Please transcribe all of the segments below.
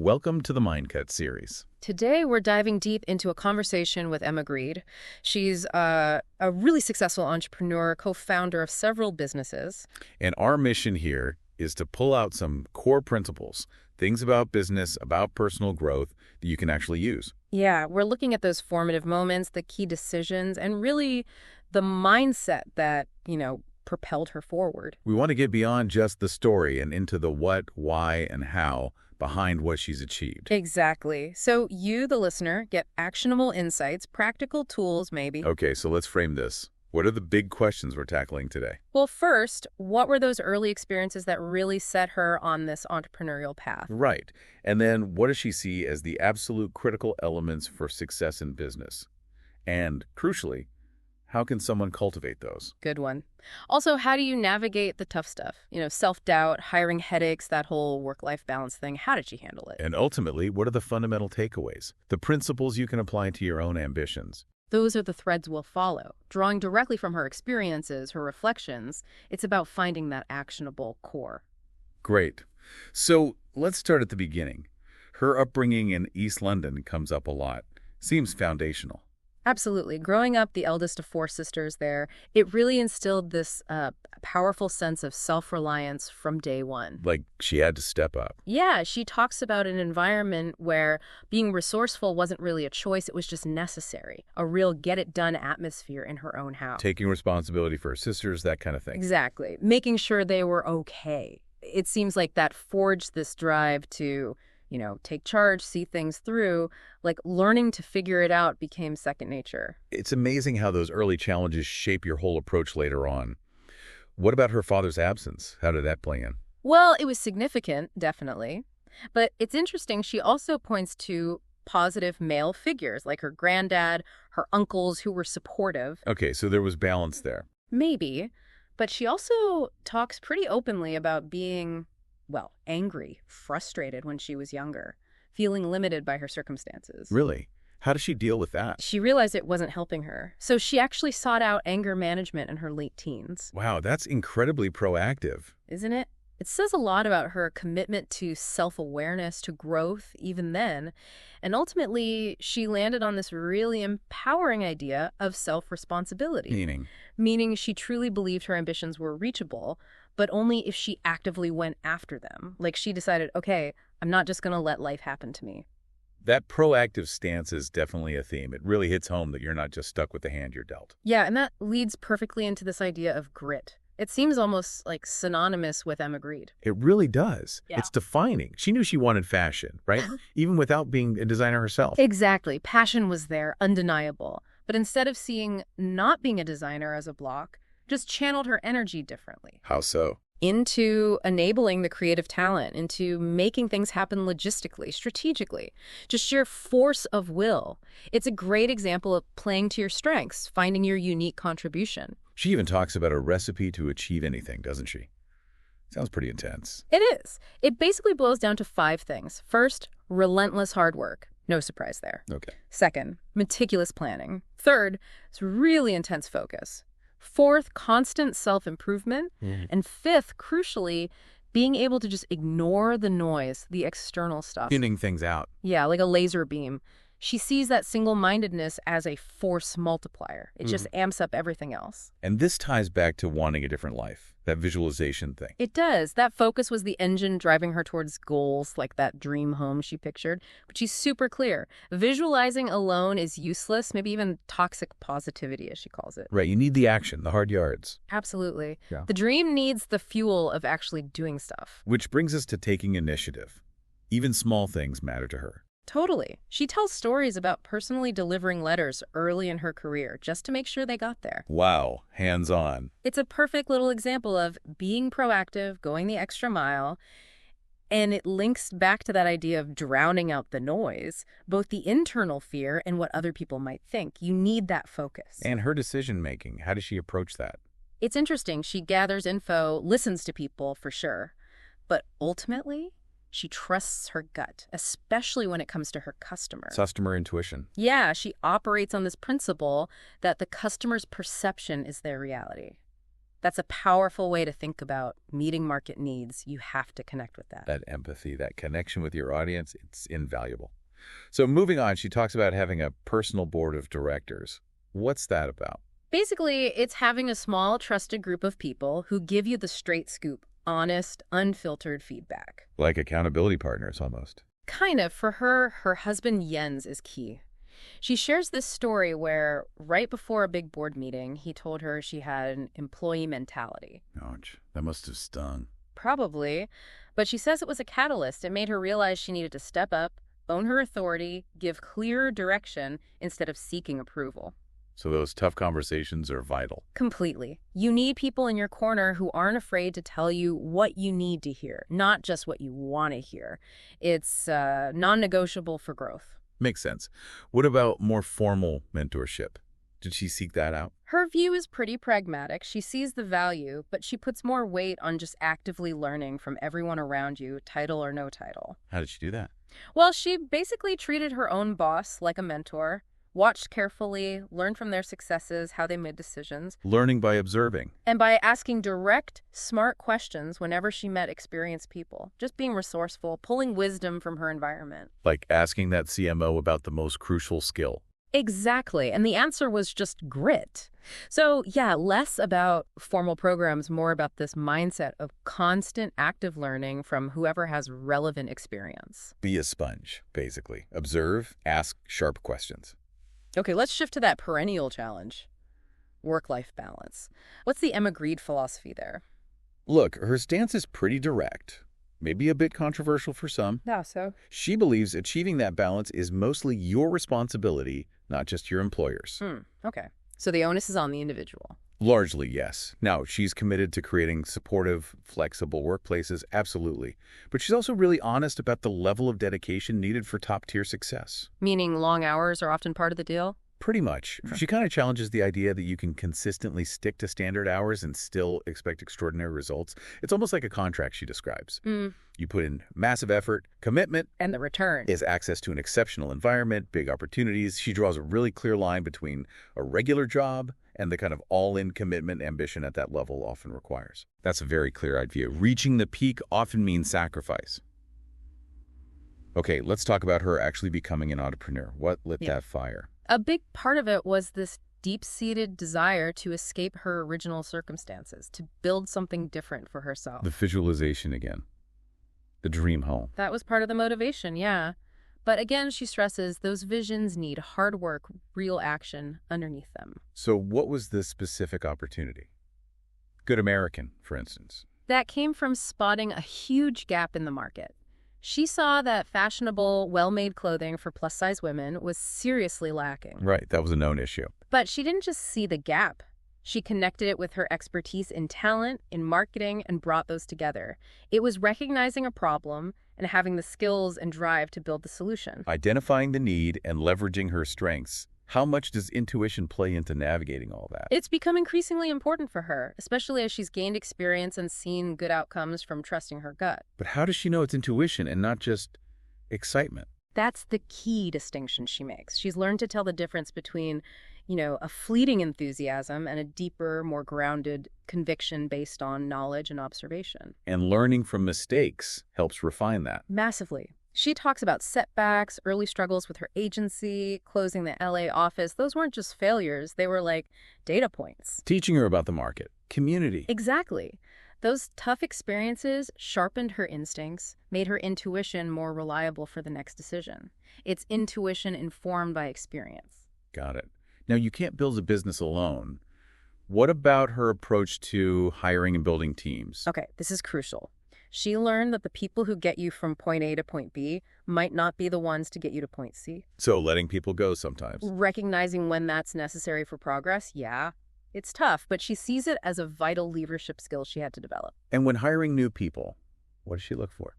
Welcome to the Mindcut series. Today, we're diving deep into a conversation with Emma Grede. She's a really successful entrepreneur, co-founder of several businesses. And our mission here is to pull out some core principles, things about business, about personal growth that you can actually use. Yeah, we're looking at those formative moments, the key decisions, and really the mindset that, propelled her forward. We want to get beyond just the story and into the what, why, and how behind what she's achieved. Exactly. So you, the listener, get actionable insights, practical tools maybe. Okay, so let's frame this. What are the big questions we're tackling today? Well, first, what were those early experiences that really set her on this entrepreneurial path? Right. And then what does she see as the absolute critical elements for success in business? And crucially, how can someone cultivate those? Good one. Also, how do you navigate the tough stuff? Self-doubt, hiring headaches, that whole work-life balance thing. How did she handle it? And ultimately, what are the fundamental takeaways? The principles you can apply to your own ambitions. Those are the threads we'll follow. Drawing directly from her experiences, her reflections, it's about finding that actionable core. Great. So let's start at the beginning. Her upbringing in East London comes up a lot. Seems foundational. Absolutely. Growing up the eldest of four sisters there, it really instilled this powerful sense of self-reliance from day one. Like she had to step up. Yeah, she talks about an environment where being resourceful wasn't really a choice, it was just necessary. A real get-it-done atmosphere in her own house. Taking responsibility for her sisters, that kind of thing. Exactly. Making sure they were okay. It seems like that forged this drive to take charge, see things through, like learning to figure it out became second nature. It's amazing how those early challenges shape your whole approach later on. What about her father's absence? How did that play in? Well, it was significant, definitely. But it's interesting, she also points to positive male figures, like her granddad, her uncles who were supportive. Okay, so there was balance there. Maybe. But she also talks pretty openly about being angry, frustrated when she was younger, feeling limited by her circumstances. Really? How does she deal with that? She realized it wasn't helping her, so she actually sought out anger management in her late teens. Wow, that's incredibly proactive. Isn't it? It says a lot about her commitment to self-awareness, to growth, even then. And ultimately, she landed on this really empowering idea of self-responsibility. Meaning she truly believed her ambitions were reachable, but only if she actively went after them. Like she decided, okay, I'm not just going to let life happen to me. That proactive stance is definitely a theme. It really hits home that you're not just stuck with the hand you're dealt. Yeah, and that leads perfectly into this idea of grit. It seems almost like synonymous with Emma Grede. It really does. Yeah. It's defining. She knew she wanted fashion, right? Even without being a designer herself. Exactly. Passion was there, undeniable. But instead of seeing not being a designer as a block, just channeled her energy differently. How so? Into enabling the creative talent, into making things happen logistically, strategically, just sheer force of will. It's a great example of playing to your strengths, finding your unique contribution. She even talks about a recipe to achieve anything, doesn't she? Sounds pretty intense. It is. It basically boils down to 5 things. First, relentless hard work. No surprise there. Okay. Second, meticulous planning. Third, it's really intense focus. Fourth, constant self-improvement. And fifth, crucially, being able to just ignore the noise, the external stuff. Tuning things out. Yeah, like a laser beam. She sees that single-mindedness as a force multiplier. It just amps up everything else. And this ties back to wanting a different life, that visualization thing. It does. That focus was the engine driving her towards goals, like that dream home she pictured. But she's super clear. Visualizing alone is useless, maybe even toxic positivity, as she calls it. Right, you need the action, the hard yards. Absolutely. Yeah. The dream needs the fuel of actually doing stuff. Which brings us to taking initiative. Even small things matter to her. Totally. She tells stories about personally delivering letters early in her career just to make sure they got there. Wow, hands-on. It's a perfect little example of being proactive, going the extra mile, and it links back to that idea of drowning out the noise, both the internal fear and what other people might think. You need that focus. And her decision-making, how does she approach that? It's interesting. She gathers info, listens to people for sure, but ultimately, she trusts her gut, especially when it comes to her customers. Customer intuition. Yeah, she operates on this principle that the customer's perception is their reality. That's a powerful way to think about meeting market needs. You have to connect with that. That empathy, that connection with your audience, it's invaluable. So moving on, she talks about having a personal board of directors. What's that about? Basically, it's having a small, trusted group of people who give you the straight scoop, honest, unfiltered feedback. Like accountability partners, almost. Kind of. For her, her husband Jens is key. She shares this story where, right before a big board meeting, he told her she had an employee mentality. Ouch, that must have stung. Probably. But she says it was a catalyst. It made her realize she needed to step up, own her authority, give clear direction instead of seeking approval. So those tough conversations are vital. Completely. You need people in your corner who aren't afraid to tell you what you need to hear, not just what you want to hear. It's non-negotiable for growth. Makes sense. What about more formal mentorship? Did she seek that out? Her view is pretty pragmatic. She sees the value, but she puts more weight on just actively learning from everyone around you, title or no title. How did she do that? Well, she basically treated her own boss like a mentor, watched carefully, learned from their successes, how they made decisions. Learning by observing. And by asking direct, smart questions whenever she met experienced people. Just being resourceful, pulling wisdom from her environment. Like asking that CMO about the most crucial skill. Exactly. And the answer was just grit. So yeah, less about formal programs, more about this mindset of constant active learning from whoever has relevant experience. Be a sponge, basically. Observe, ask sharp questions. Okay, let's shift to that perennial challenge. Work-life balance. What's the Emma Grede philosophy there? Look, her stance is pretty direct. Maybe a bit controversial for some. Yeah, so? She believes achieving that balance is mostly your responsibility, not just your employer's. Okay. So the onus is on the individual. Largely, yes. Now, she's committed to creating supportive, flexible workplaces, absolutely. But she's also really honest about the level of dedication needed for top-tier success. Meaning long hours are often part of the deal? Pretty much. She kind of challenges the idea that you can consistently stick to standard hours and still expect extraordinary results. It's almost like a contract, she describes. You put in massive effort, commitment, And the return is access to an exceptional environment, big opportunities. She draws a really clear line between a regular job and the kind of all-in commitment ambition at that level often requires. That's a very clear-eyed view. Reaching the peak often means sacrifice. Okay, let's talk about her actually becoming an entrepreneur. What lit that fire? A big part of it was this deep-seated desire to escape her original circumstances, to build something different for herself. The visualization again. The dream home. That was part of the motivation, yeah. But again, she stresses those visions need hard work, real action underneath them. So what was the specific opportunity? Good American, for instance. That came from spotting a huge gap in the market. She saw that fashionable, well-made clothing for plus-size women was seriously lacking. Right, that was a known issue. But she didn't just see the gap. She connected it with her expertise in talent, in marketing, and brought those together. It was recognizing a problem and having the skills and drive to build the solution. Identifying the need and leveraging her strengths. How much does intuition play into navigating all that? It's become increasingly important for her, especially as she's gained experience and seen good outcomes from trusting her gut. But how does she know it's intuition and not just excitement? That's the key distinction she makes. She's learned to tell the difference between, a fleeting enthusiasm and a deeper, more grounded conviction based on knowledge and observation. And learning from mistakes helps refine that. Massively. She talks about setbacks, early struggles with her agency, closing the LA office. Those weren't just failures. They were like data points. Teaching her about the market, community. Exactly. Those tough experiences sharpened her instincts, made her intuition more reliable for the next decision. It's intuition informed by experience. Got it. Now, you can't build a business alone. What about her approach to hiring and building teams? Okay, this is crucial. She learned that the people who get you from point A to point B might not be the ones to get you to point C. So letting people go sometimes. Recognizing when that's necessary for progress, yeah. It's tough, but she sees it as a vital leadership skill she had to develop. And when hiring new people, what does she look for?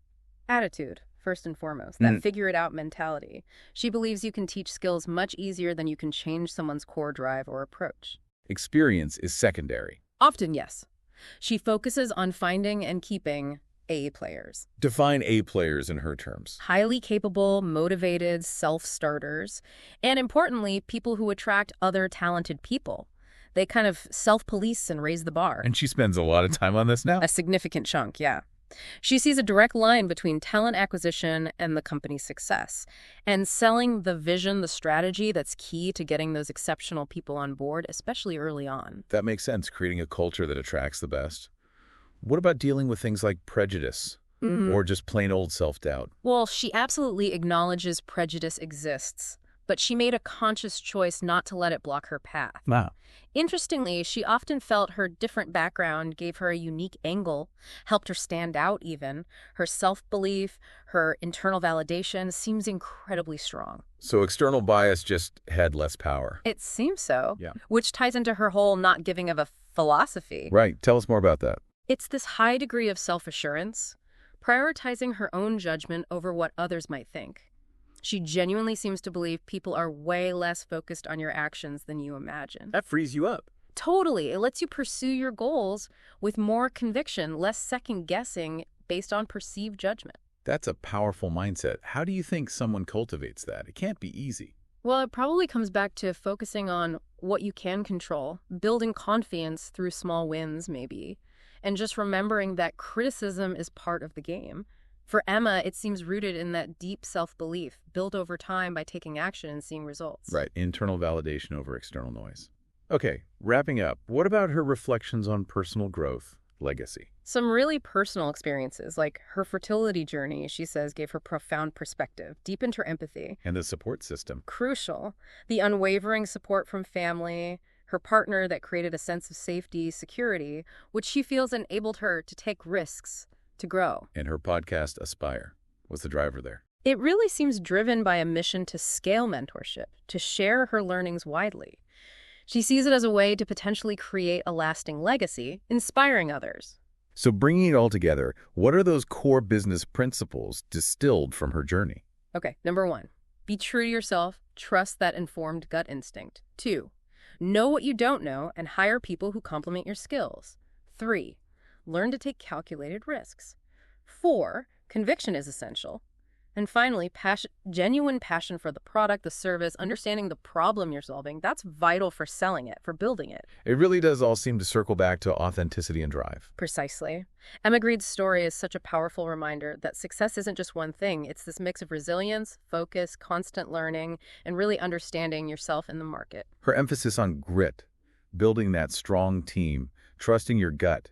Attitude, first and foremost. That figure-it-out mentality. She believes you can teach skills much easier than you can change someone's core drive or approach. Experience is secondary. Often, yes. She focuses on finding and keeping A players. Define A players in her terms. Highly capable, motivated, self-starters, and importantly, people who attract other talented people. They kind of self-police and raise the bar. And she spends a lot of time on this now? A significant chunk, yeah. She sees a direct line between talent acquisition and the company's success, and selling the vision, the strategy that's key to getting those exceptional people on board, especially early on. That makes sense, creating a culture that attracts the best. What about dealing with things like prejudice or just plain old self-doubt? Well, she absolutely acknowledges prejudice exists, but she made a conscious choice not to let it block her path. Wow. Interestingly, she often felt her different background gave her a unique angle, helped her stand out even. Her self-belief, her internal validation seems incredibly strong. So external bias just had less power. It seems so, Yeah. which ties into her whole not giving of a philosophy. Right. Tell us more about that. It's this high degree of self-assurance, prioritizing her own judgment over what others might think. She genuinely seems to believe people are way less focused on your actions than you imagine. That frees you up. Totally. It lets you pursue your goals with more conviction, less second-guessing based on perceived judgment. That's a powerful mindset. How do you think someone cultivates that? It can't be easy. Well, it probably comes back to focusing on what you can control, building confidence through small wins, maybe, and just remembering that criticism is part of the game. For Emma, it seems rooted in that deep self-belief, built over time by taking action and seeing results. Right. Internal validation over external noise. Okay. Wrapping up, what about her reflections on personal growth, legacy? Some really personal experiences, like her fertility journey, she says, gave her profound perspective, deepened her empathy. And the support system. Crucial. The unwavering support from family, her partner that created a sense of safety, security, which she feels enabled her to take risks, to grow. And her podcast, Aspire, was the driver there. It really seems driven by a mission to scale mentorship, to share her learnings widely. She sees it as a way to potentially create a lasting legacy, inspiring others. So bringing it all together, what are those core business principles distilled from her journey? Okay, number 1, be true to yourself, trust that informed gut instinct. 2, know what you don't know and hire people who complement your skills. 3, learn to take calculated risks. 4, conviction is essential. And finally, genuine passion for the product, the service, understanding the problem you're solving, that's vital for selling it, for building it. It really does all seem to circle back to authenticity and drive. Precisely. Emma Grede's story is such a powerful reminder that success isn't just one thing. It's this mix of resilience, focus, constant learning, and really understanding yourself in the market. Her emphasis on grit, building that strong team, trusting your gut,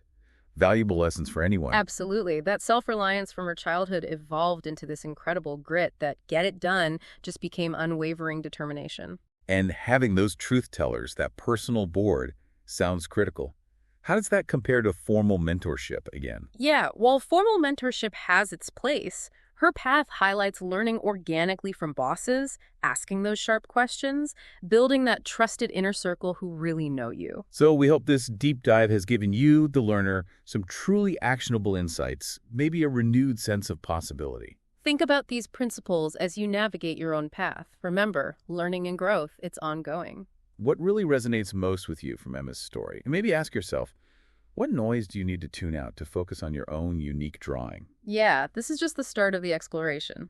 valuable lessons for anyone. Absolutely. That self-reliance from her childhood evolved into this incredible grit that get it done just became unwavering determination. And having those truth tellers, that personal board, sounds critical. How does that compare to formal mentorship again? Yeah, while formal mentorship has its place, her path highlights learning organically from bosses, asking those sharp questions, building that trusted inner circle who really know you. So we hope this deep dive has given you, the learner, some truly actionable insights, maybe a renewed sense of possibility. Think about these principles as you navigate your own path. Remember, learning and growth, it's ongoing. What really resonates most with you from Emma's story? And maybe ask yourself, what noise do you need to tune out to focus on your own unique drawing? Yeah, this is just the start of the exploration.